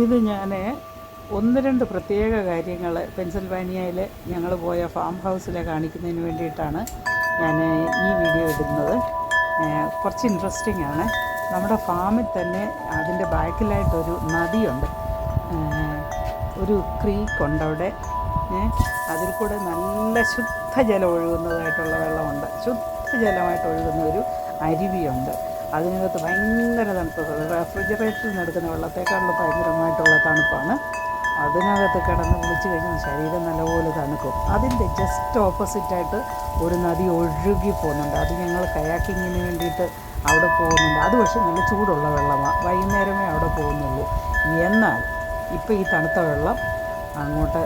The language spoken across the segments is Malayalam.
ഇത് ഞാൻ ഒന്ന് രണ്ട് പ്രത്യേക കാര്യങ്ങൾ പെൻസിൽവാനിയയിൽ ഞങ്ങൾ പോയ ഫാം ഹൗസിലെ കാണിക്കുന്നതിന് വേണ്ടിയിട്ടാണ് ഞാൻ ഈ വീഡിയോ ഇടുന്നത്. കുറച്ച് ഇൻട്രസ്റ്റിംഗ് ആണ്. നമ്മുടെ ഫാമിൽ തന്നെ അതിൻ്റെ ബാക്കിലായിട്ടൊരു നദിയുണ്ട്, ഒരു ക്രീക്കുണ്ട് അവിടെ. അതിൽ കൂടെ നല്ല ശുദ്ധജലം ഒഴുകുന്നതായിട്ടുള്ള വെള്ളമുണ്ട്, ശുദ്ധജലമായിട്ട് ഒഴുകുന്ന ഒരു അരുവിയുണ്ട്. അതിനകത്ത് ഭയങ്കര തണുപ്പ്, റെഫ്രിജറേറ്ററിൽ നിന്ന് എടുക്കുന്ന വെള്ളത്തേക്കാളും ഭയങ്കരമായിട്ടുള്ള തണുപ്പാണ്. അതിനകത്ത് കിടന്ന് കുളിച്ച് കഴിഞ്ഞാൽ ശരീരം നല്ലപോലെ തണുക്കും. അതിൻ്റെ ജസ്റ്റ് ഓപ്പോസിറ്റായിട്ട് ഒരു നദി ഒഴുകി പോകുന്നുണ്ട്. അത് ഞങ്ങൾ കയാക്കിങ്ങിന് വേണ്ടിയിട്ട് അവിടെ പോകുന്നുണ്ട്. അത് പക്ഷേ നല്ല ചൂടുള്ള വെള്ളമാണ്, വൈകുന്നേരമേ അവിടെ പോകുന്നുള്ളൂ. എന്നാൽ ഇപ്പോൾ ഈ തണുത്ത വെള്ളം അങ്ങോട്ട്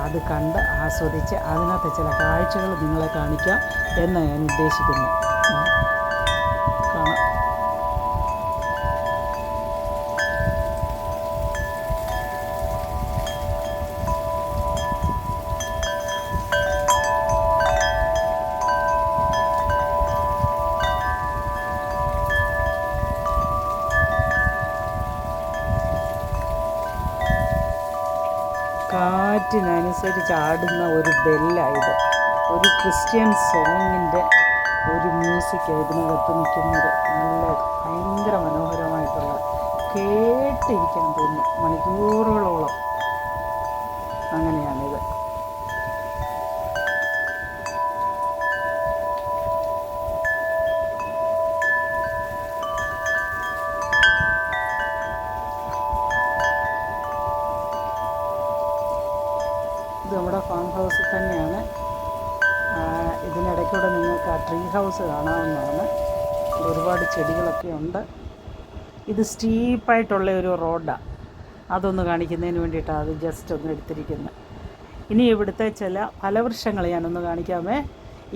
അത് കണ്ട് ആസ്വദിച്ച് അതിനകത്ത് ചില കാഴ്ചകൾ നിങ്ങളെ കാണിക്കാം എന്ന് ഞാൻ ഉദ്ദേശിക്കുന്നു. കാണാം. കാറ്റിനനുസരിച്ച് ആടുന്ന ഒരു ബെല്ലായത്, ഒരു ക്രിസ്ത്യൻ സോങ്ങിൻ്റെ ഒരു മ്യൂസിക് ഇതിനകത്ത് നിൽക്കുന്നത്. നല്ല ഭയങ്കര മനോഹരമായിട്ടുള്ള, കേട്ടിരിക്കാൻ തോന്നും മണിക്കൂറുകളോളം. അങ്ങനെയാണിത്. ഇത് നമ്മുടെ ഫാം ഹൗസിൽ തന്നെയാണ്. ഇതിനിടയ്ക്കൂടെ നിങ്ങൾക്ക് ആ ട്രീ ഹൗസ് കാണാവുന്നതാണ്. ഒരുപാട് ചെടികളൊക്കെ ഉണ്ട്. ഇത് സ്റ്റീപ്പായിട്ടുള്ള ഒരു റോഡാണ്, അതൊന്ന് കാണിക്കുന്നതിന് വേണ്ടിയിട്ടാണ് അത് ജസ്റ്റ് ഒന്ന് എടുത്തിരിക്കുന്നത്. ഇനി ഇവിടുത്തെ ചില ഫലവൃക്ഷങ്ങൾ ഞാനൊന്ന് കാണിക്കാമേ.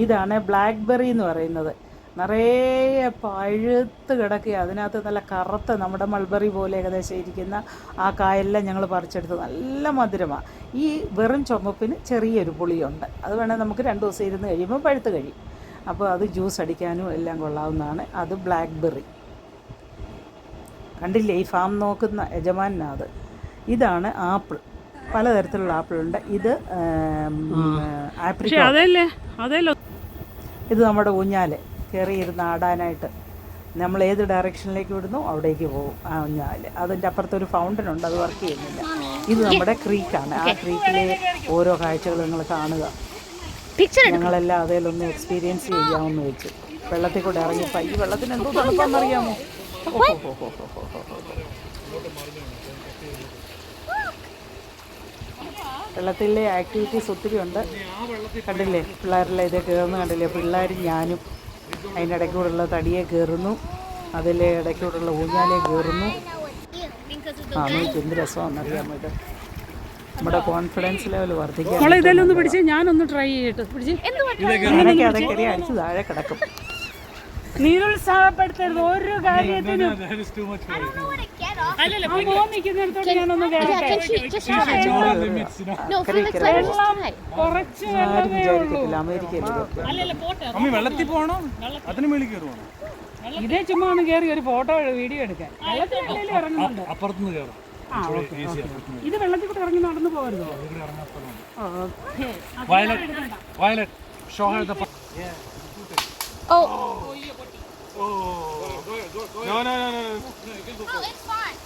ഇതാണ് ബ്ലാക്ക്ബെറി എന്ന് പറയുന്നത്. നിറയെ പഴുത്ത് കിടക്കുക. അതിനകത്ത് നല്ല കറുത്ത നമ്മുടെ മൾബറി പോലെ ഏകദേശം ഇരിക്കുന്ന ആ കായെല്ലാം ഞങ്ങൾ പറിച്ചെടുത്ത് നല്ല മധുരമാണ്. ഈ വെറും ചുമപ്പിന് ചെറിയൊരു പുളിയുണ്ട്. അത് വേണേൽ നമുക്ക് 2 ദിവസം ഇരുന്ന് കഴിയുമ്പോൾ പഴുത്ത് കഴിയും. അപ്പോൾ അത് ജ്യൂസ് അടിക്കാനും എല്ലാം കൊള്ളാവുന്നതാണ്. അത് ബ്ലാക്ക്ബെറി കണ്ടില്ലേ, ഈ ഫാം നോക്കുന്ന യജമാനാത്. ഇതാണ് ആപ്പിൾ, പലതരത്തിലുള്ള ആപ്പിളുണ്ട്. ഇത് ആപ്രിക്കോട്ട്. ഇത് നമ്മുടെ ഊഞ്ഞാല് കയറിയിരുന്ന് ആടാനായിട്ട് നമ്മൾ ഏത് ഡയറക്ഷനിലേക്ക് വിടുന്നു അവിടേക്ക് പോകും ആ ഊഞ്ഞാല്. അതിൻ്റെ അപ്പുറത്തൊരു ഫൗണ്ടൻ ഉണ്ട്, അത് വർക്ക് ചെയ്യുന്നില്ല. ഇത് നമ്മുടെ ക്രീക്കാണ്. ആ ക്രീക്കിലെ ഓരോ കാഴ്ചകൾ നിങ്ങൾ കാണുക. ഞങ്ങളെല്ലാം അതിലൊന്ന് എക്സ്പീരിയൻസ് ചെയ്യാമെന്ന് വെച്ചു. വെള്ളത്തിൽ കൂടെ ഇറങ്ങിയപ്പോൾ ഈ വെള്ളത്തിന് എന്തോ തണുപ്പാണെന്നറിയാമോ? വെള്ളത്തിലെ ആക്ടിവിറ്റീസ് ഒത്തിരി ഉണ്ട്. കണ്ടില്ലേ, പിള്ളേരെല്ലാം ഇതേ കയറുന്നു കണ്ടില്ലേ. പിള്ളേരും ഞാനും അതിൻ്റെ ഇടയ്ക്കൂടുള്ള തടിയെ കയറുന്നു, അതിലെ ഇടയ്ക്കൂടുള്ള ഊഞ്ഞാലെ കയറുന്നു. നോക്കി എന്ത് രസമാണെന്നറിയാമോ. ഇത് നമ്മുടെ കോൺഫിഡൻസ് ലെവൽ വർദ്ധിക്കാൻ. ഞാനൊന്ന് ട്രൈ ചെയ്തിട്ട് അങ്ങനെയൊക്കെ അതൊക്കെ അടിച്ച് താഴെ കിടക്കും. നിരുത്സാഹപ്പെടുത്തരുത് ഒരു കാര്യത്തിനും. ഞാനൊന്ന് ഇതേ ചുമ്മാ ഒന്ന് കയറി ഒരു ഫോട്ടോ വീഡിയോ എടുക്കാൻ. ഇത് വെള്ളത്തിൽ കൂടെ ഇറങ്ങി നടന്നു പോകരുതോ? Oh. Oh. No, it's fine.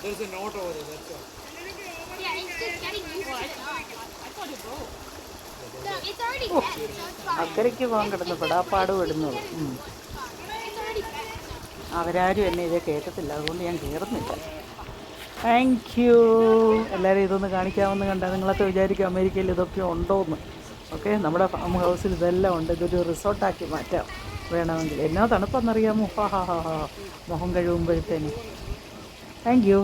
There's a note over there, that's all. Yeah, it's just getting used to it. I thought it broke. No, it's already wet, so it's fine. അക്കരയ്ക്ക് പോകാൻ കിടന്ന് പെടാപ്പാട് വിടുന്നത്. അവരാരും എന്നെ ഇത് കേട്ടത്തില്ല, അതുകൊണ്ട് ഞാൻ കയറുന്നില്ല. Thank you. എല്ലാവരും ഇതൊന്ന് കാണിക്കാമെന്ന് കണ്ടാൽ നിങ്ങളൊക്കെ വിചാരിക്കും അമേരിക്കയിൽ ഇതൊക്കെ ഉണ്ടോയെന്ന്. ഓക്കെ, നമ്മുടെ ഫാം ഹൗസിൽ ഇതെല്ലാം ഉണ്ട്. ഇതൊരു റിസോർട്ടാക്കി മാറ്റാം വേണമെങ്കിൽ. എന്നാ തണുപ്പെന്നറിയാമോ? മുഖം കഴുകുമ്പോഴത്തേന്. Thank you.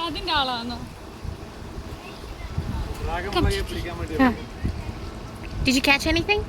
അതിന്റെ ആളാണ്. Did you catch anything?